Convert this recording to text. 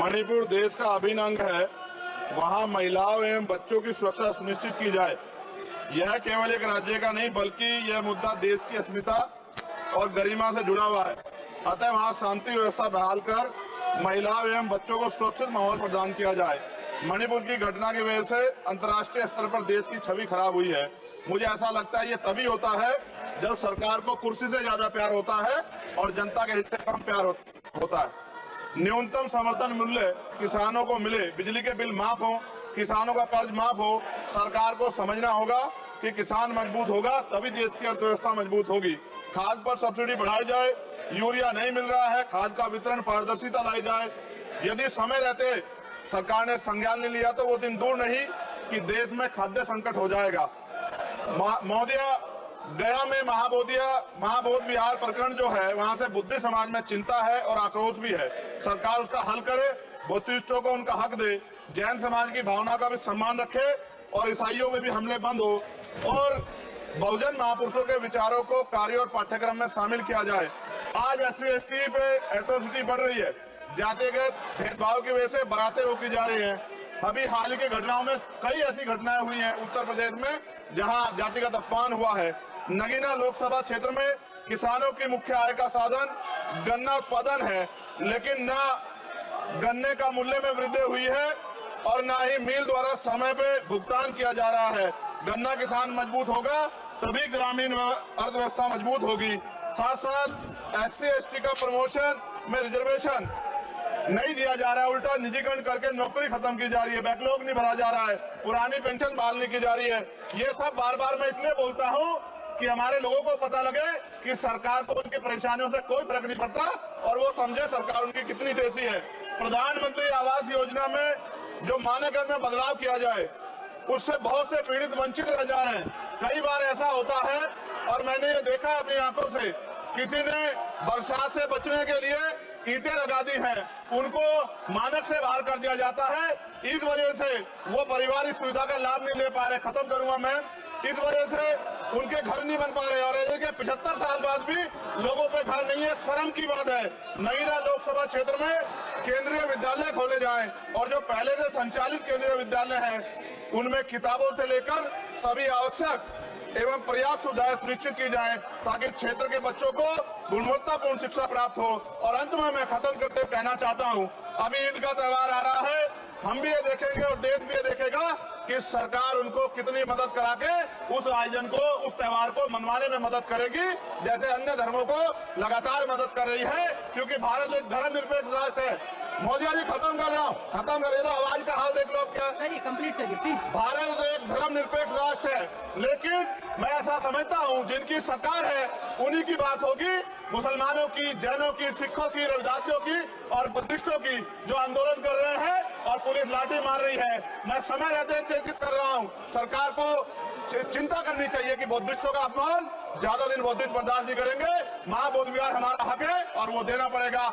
मणिपुर देश का अभिन्न अंग है, वहां महिलाओं एवं बच्चों की सुरक्षा सुनिश्चित की जाए। यह केवल एक राज्य का नहीं बल्कि यह मुद्दा देश की अस्मिता और गरिमा से जुड़ा हुआ है। अतः वहां शांति व्यवस्था बहाल कर महिलाओं एवं बच्चों को सुरक्षित माहौल प्रदान किया जाए। मणिपुर की घटना की वजह से अंतर्राष्ट्रीय स्तर पर देश की छवि खराब हुई है। मुझे ऐसा लगता है ये तभी होता है जब सरकार को कुर्सी से ज्यादा प्यार होता है और जनता के हित से कम प्यार होता है। न्यूनतम समर्थन मूल्य किसानों को मिले, बिजली के बिल माफ हो, किसानों का कर्ज माफ हो। सरकार को समझना होगा कि किसान मजबूत होगा तभी देश की अर्थव्यवस्था मजबूत होगी। खाद पर सब्सिडी बढ़ाई जाए, यूरिया नहीं मिल रहा है, खाद का वितरण पारदर्शिता लाई जाए। यदि समय रहते सरकार ने संज्ञान ले लिया तो वो दिन दूर नहीं कि देश में खाद्य संकट हो जाएगा। महोदया, गया में महाबोध विहार प्रकरण जो है, वहां से बुद्ध समाज में चिंता है और आक्रोश भी है। सरकार उसका हल करे, बुद्धिस्टों को उनका हक दे, जैन समाज की भावना का भी सम्मान रखे और ईसाइयों में भी हमले बंद हो और बहुजन महापुरुषों के विचारों को कार्य और पाठ्यक्रम में शामिल किया जाए। आज SC/ST पे एट्रोसिटी बढ़ रही है, जातिगत भेदभाव की वजह से बरातें रोकी जा रही हैं। अभी हाल की घटनाओं में कई ऐसी घटनाएं हुई हैं उत्तर प्रदेश में जहां जातिगत अपमान हुआ है। नगीना लोकसभा क्षेत्र में किसानों की मुख्य आय का साधन गन्ना उत्पादन है, लेकिन न गन्ने का मूल्य में वृद्धि हुई है और न ही मिल द्वारा समय पे भुगतान किया जा रहा है। गन्ना किसान मजबूत होगा तभी ग्रामीण अर्थव्यवस्था मजबूत होगी। साथ साथ SC/ST का प्रमोशन में रिजर्वेशन नहीं दिया जा रहा है, उल्टा निजीकरण करके नौकरी खत्म की जा रही है, बैकलॉग नहीं भरा जा रहा है, पुरानी पेंशन बहाल नहीं की जा रही है। ये सब बार बार मैं इसलिए बोलता हूँ कि हमारे लोगों को पता लगे कि सरकार को उनकी परेशानियों से कोई फर्क नहीं पड़ता और वो समझे सरकार उनकी कितनी तेजी है। प्रधानमंत्री आवास योजना में जो मानक में बदलाव किया जाए, उससे बहुत से पीड़ित वंचित रह जा रहे हैं। कई बार ऐसा होता है और मैंने ये देखा अपनी आंखों से, किसी ने बरसात से बचने के लिए ईंटें लगा दी हैं, उनको मानक से बाहर कर दिया जाता है। इस वजह से वो परिवार इस सुविधा का लाभ नहीं ले पा रहे। खत्म करूंगा मैं। इस वजह से उनके घर नहीं बन पा रहे और 75 साल बाद भी लोगों पे घर नहीं है। शर्म की बात है। नगीना लोकसभा क्षेत्र में केंद्रीय विद्यालय खोले जाएं और जो पहले से संचालित केंद्रीय विद्यालय हैं उनमें किताबों से लेकर सभी आवश्यक एवं पर्याप्त सुविधाएं सुनिश्चित की जाए ताकि क्षेत्र के बच्चों को गुणवत्तापूर्ण शिक्षा प्राप्त हो। और अंत में मैं खत्म करते कहना चाहता हूं, अभी ईद का त्योहार आ रहा है, हम भी ये देखेंगे और देश भी ये देखेगा कि सरकार उनको कितनी मदद करा के उस आयोजन को, उस त्योहार को मनवाने में मदद करेगी, जैसे अन्य धर्मों को लगातार मदद कर रही है। क्योंकि भारत एक धर्मनिरपेक्ष राष्ट्र है। मोदी जी, खत्म कर रहा हूँ, खत्म करिए तो आवाज का हाल देख लो अब क्या। करिए, कंप्लीट करिए प्लीज। भारत एक धर्मनिरपेक्ष राष्ट्र है, लेकिन मैं ऐसा समझता हूँ जिनकी सरकार है उन्हीं की बात होगी। मुसलमानों की, जैनों की, सिखों की, रविदासियों की और बुद्धिस्टों की जो आंदोलन कर रहे हैं और पुलिस लाठी मार रही है, मैं समय रहते चेतित कर रहा हूँ। सरकार को चिंता करनी चाहिए कि बुद्धिस्टों का अपमान ज्यादा दिन बुद्धिस्ट बर्दाश्त नहीं करेंगे। महाबोध विहार हमारा हक है और वो देना पड़ेगा।